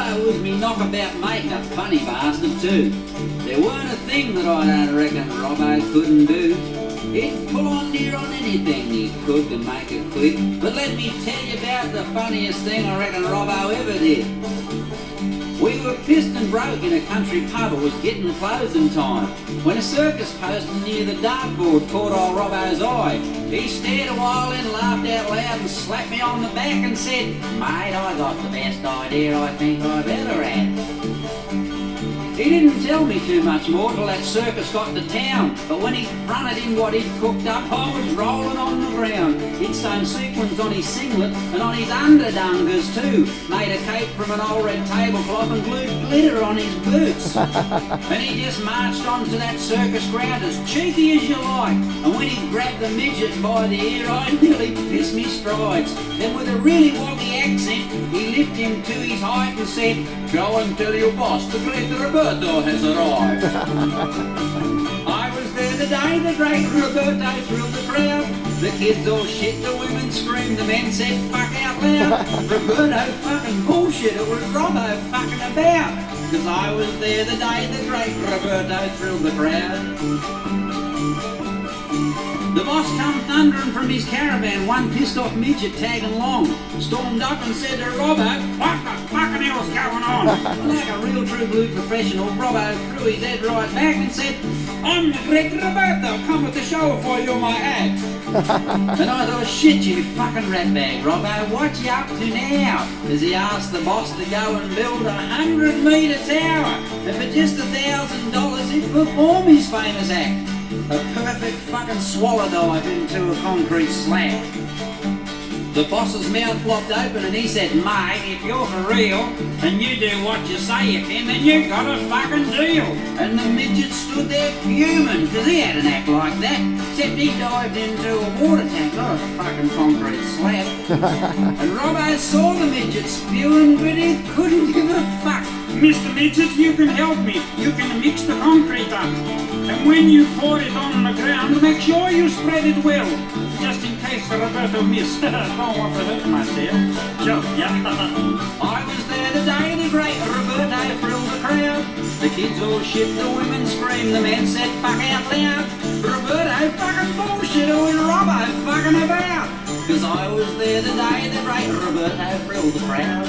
Robbo was me knockabout mate, a funny bastard too. There weren't a thing that I don't reckon Robbo couldn't do. He'd pull on near on anything he could to make it quick. But let me tell you about the funniest thing I reckon Robbo ever did. We were pissed and broke in a country pub. It was getting closing time when a circus poster near the dartboard caught old Robbo's eye. He stared a while, then laughed out loud and slapped me on the back and said, "Mate, I got the best idea I think I've ever had." He didn't tell me too much more till that circus got to town, but when he fronted in what he'd cooked up, I was rolling on the ground. He'd sewn sequins on his singlet and on his underdungers too, made a cape from an old red tablecloth and glued glitter on his boots. And he just marched onto that circus ground as cheeky as you like, and when he grabbed the midget by the ear, I nearly pissed me strides. Then with a really woggy accent, he lifted him to his height and said, "Go and tell your boss the great Roberto has arrived." I was there the day the great Roberto thrilled the crowd. The kids all shit, the women screamed, the men said fuck out loud. Roberto fucking bullshit, it was Robbo fucking about. Cause I was there the day the great Roberto thrilled the crowd. The boss come thundering from his caravan, one pissed off midget tagging along, stormed up and said to Robbo, "What the fucking hell's going on?" Like a real true blue professional, Robbo threw his head right back and said, "I'm the great Roberto, come with the show for you my act." And I thought, shit you fucking ratbag, Robbo, what you up to now? As he asked the boss to go and build a 100-metre tower, and for just $1,000 he'd perform his famous act. A perfect fucking swallow dive into a concrete slab. The boss's mouth flopped open and he said, "Mate, if you're for real and you do what you say you can, then you got a fucking deal." And the midget stood there fuming, cause he had an act like that, except he dived into a water tank, not a fucking concrete slab. And Robbo saw the midget spewing, but he couldn't give a fuck. "Mr. Midget, you can help me. You can mix the concrete up. And when you pour it on the ground, make sure you spread it well, just in case Roberto missed." Don't want to hurt myself. Joke, yeah. I was there the day the great Roberto thrilled the crowd. The kids all shit, the women screamed, the men said fuck out loud. Roberto fucking bullshit, it was Robbo fucking about. Cause I was there the day the great Roberto thrilled the crowd.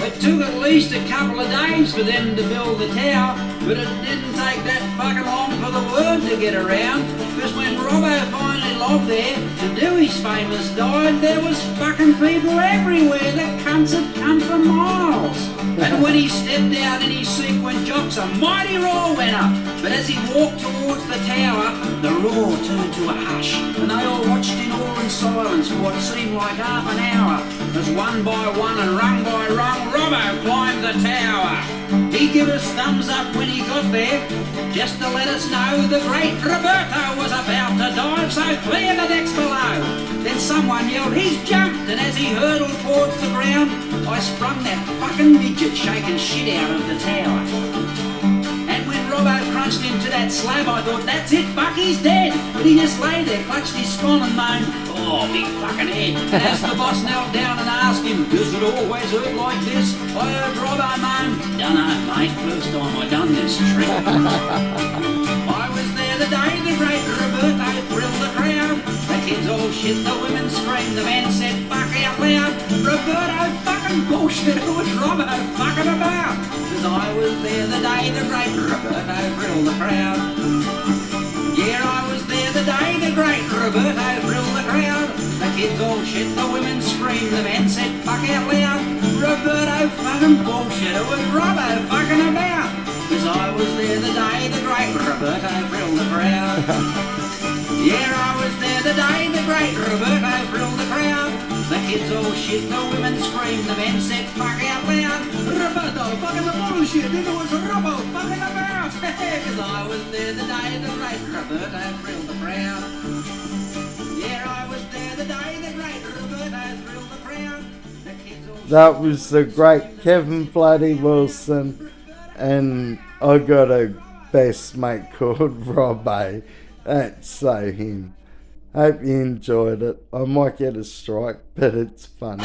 It took at least a couple of days for them to build the tower, but it didn't take that fucking long for the word to get around, because when Robbo finally logged there to do his famous dive, there was fucking people everywhere. The cunts had come for miles. And when he stepped out in his sequin jocks, a mighty roar went up. But as he walked towards the tower, the roar turned to a hush, and they all watched in awe and silence for what seemed like half an hour, as one by one and rung by rung, Robbo climbed the tower. He gave us thumbs up when he got there, just to let us know the great Roberto was about to dive, so clear the decks below. Then someone yelled, "He's jumped!" And as he hurtled towards the ground, I sprung that fucking midget shaking shit out of the tower. And when Robbo crunched into that slab, I thought, that's it, fuck, he's dead. But he just lay there, clutched his skull and moaned, "Oh, big fucking head." And as the boss knelt down and asked him, "Does it always hurt like this?" I heard Robbo moan, "Dunno, mate, first time I done this trick." I was there the day the great Roberto thrilled the crowd. The kids all shit, the women screamed, the men said fuck out loud. Roberto fucking bullshit, it was Robbo fucking about. Cause I was there the day the great Roberto thrilled the crowd. Yeah, I was there the day the great Roberto thrilled the crowd. The kids all shit, the women screamed, the men said fuck out loud. Roberto fucking bullshit, it was Robbo fucking about. Cause I was there the day the great Roberto thrilled the crowd. Yeah, I was there the day the great Roberto thrilled the crowd. The kids all shit, the women screamed, the men said fuck out loud. Roberto fucking bullshit, it was Robbo fucking about. Cause I was there the day the great Roberto thrilled the crowd. Yeah, I was there the day the great Roberto thrilled the crowd. The kids all That was the great Kevin Bloody Wilson, and I got a best mate called Robbo. That's so him. Hope you enjoyed it. I might get a strike, but it's funny.